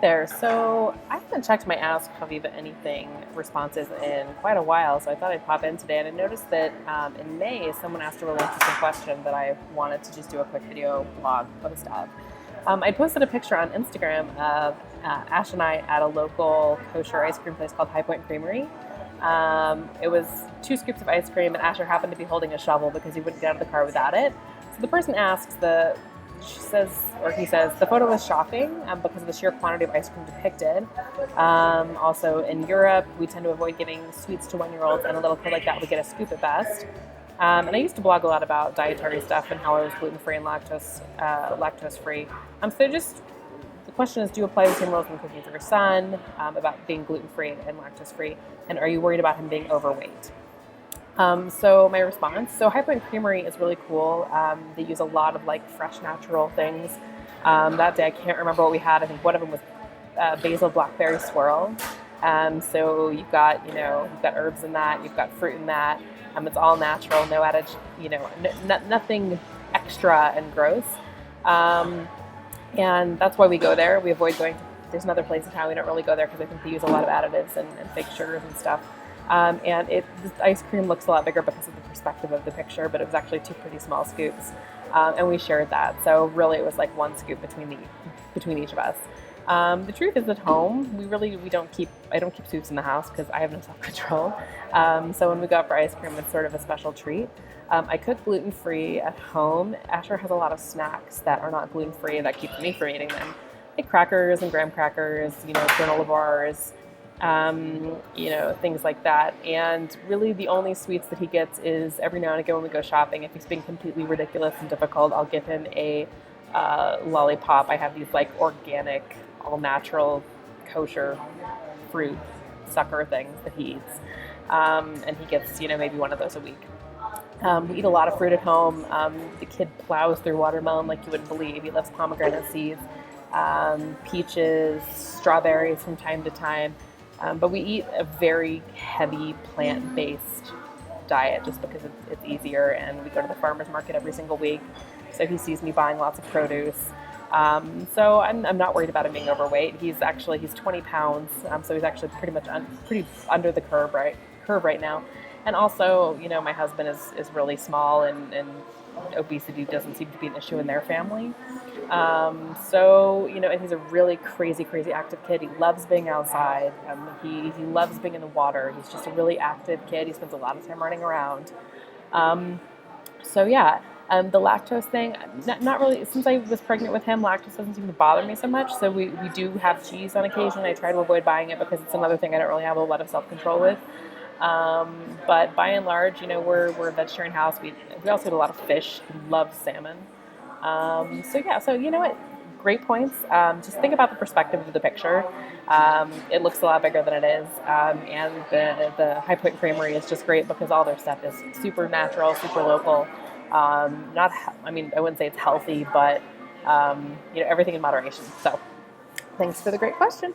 there. So I haven't checked my Ask Chaviva Anything responses in quite a while, so I thought I'd pop in today. And I noticed that in May, someone asked a really interesting question that I wanted to just do a quick video blog post of. I posted a picture on Instagram of Ash and I at a local kosher ice cream place called High Point Creamery. It was 2 scoops of ice cream, and Asher happened to be holding a shovel because he wouldn't get out of the car without it. So the person asks, he says, the photo was shocking because of the sheer quantity of ice cream depicted. Also, in Europe, we tend to avoid giving sweets to 1-year-olds, and a little kid like that would get a scoop at best. And I used to blog a lot about dietary stuff and how I was gluten-free and lactose-free. The question is, do you apply the same rules when cooking for your son about being gluten-free and lactose-free? And are you worried about him being overweight? So my response, High Point Creamery is really cool. They use a lot of fresh natural things. That day I can't remember what we had. I think one of them was basil blackberry swirl. So you've got herbs in that, you've got fruit in that. It's all natural, no added, nothing extra and gross. And that's why we go there. We avoid going to, there's another place in town we don't really go there because I think they use a lot of additives and fake sugars and stuff. And the ice cream looks a lot bigger because of the perspective of the picture, but it was actually 2 pretty small scoops. And we shared that. So really it was 1 scoop between each of us. The truth is, at home, I don't keep scoops in the house because I have no self-control. So when we go out for ice cream, it's sort of a special treat. I cook gluten-free at home. Asher has a lot of snacks that are not gluten-free that keeps me from eating them, like crackers and graham crackers, granola bars, things like that. And really the only sweets that he gets is every now and again when we go shopping. If he's being completely ridiculous and difficult, I'll give him a lollipop. I have these organic, all natural, kosher fruit sucker things that he eats. And he gets, maybe one of those a week. We eat a lot of fruit at home. The kid plows through watermelon like you wouldn't believe. He loves pomegranate seeds, peaches, strawberries from time to time. But we eat a very heavy plant-based diet just because it's easier, and we go to the farmer's market every single week. So he sees me buying lots of produce. So I'm not worried about him being overweight. He's 20 pounds, so he's actually pretty under the curve right now. And also, my husband is really small, and obesity doesn't seem to be an issue in their family. And he's a really crazy active kid. He loves being outside. He loves being in the water. He's just a really active kid. He spends a lot of time running around. The lactose thing, not really. Since I was pregnant with him, lactose doesn't seem to bother me so much. So we do have cheese on occasion. I try to avoid buying it because it's another thing I don't really have a lot of self-control with. But by and large, we're a vegetarian house. We also eat a lot of fish. We love salmon. So you know what? Great points. Just think about the perspective of the picture. It looks a lot bigger than it is. And the High Point Creamery is just great because all their stuff is super natural, super local. I wouldn't say it's healthy, but everything in moderation. So thanks for the great question.